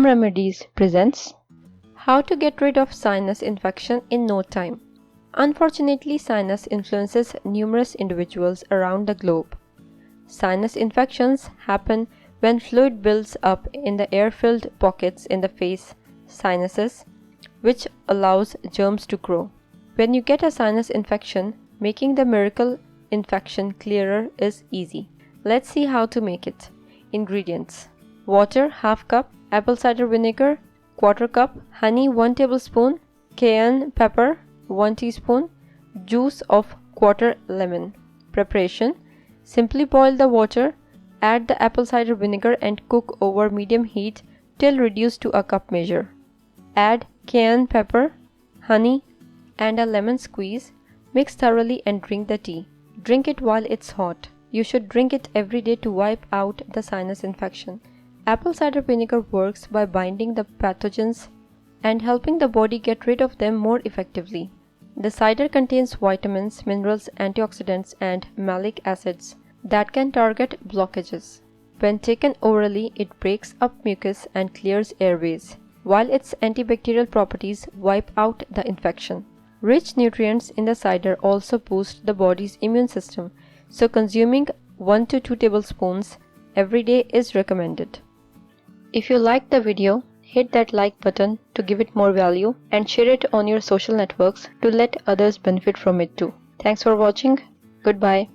Home Remedies presents How to get rid of sinus infection in no time. Unfortunately, sinus influences numerous individuals around the globe. Sinus infections happen when fluid builds up in the air-filled pockets in the face, sinuses, which allows germs to grow. When you get a sinus infection, making the miracle infection clearer is easy. Let's see how to make it. Ingredients: water ½ cup, apple cider vinegar ¼ cup, honey 1 tablespoon, cayenne pepper 1 teaspoon, juice of quarter lemon. Preparation: simply boil the water, add the apple cider vinegar and cook over medium heat till reduced to a cup measure. Add cayenne pepper, honey and a lemon squeeze. Mix thoroughly and drink the tea. Drink it while it's hot. You should drink it every day to wipe out the sinus infection. Apple cider vinegar works by binding the pathogens and helping the body get rid of them more effectively. The cider contains vitamins, minerals, antioxidants, and malic acids that can target blockages. When taken orally, it breaks up mucus and clears airways, while its antibacterial properties wipe out the infection. Rich nutrients in the cider also boost the body's immune system, so consuming 1 to 2 tablespoons every day is recommended. If you liked the video, hit that like button to give it more value and share it on your social networks to let others benefit from it too. Thanks for watching. Goodbye.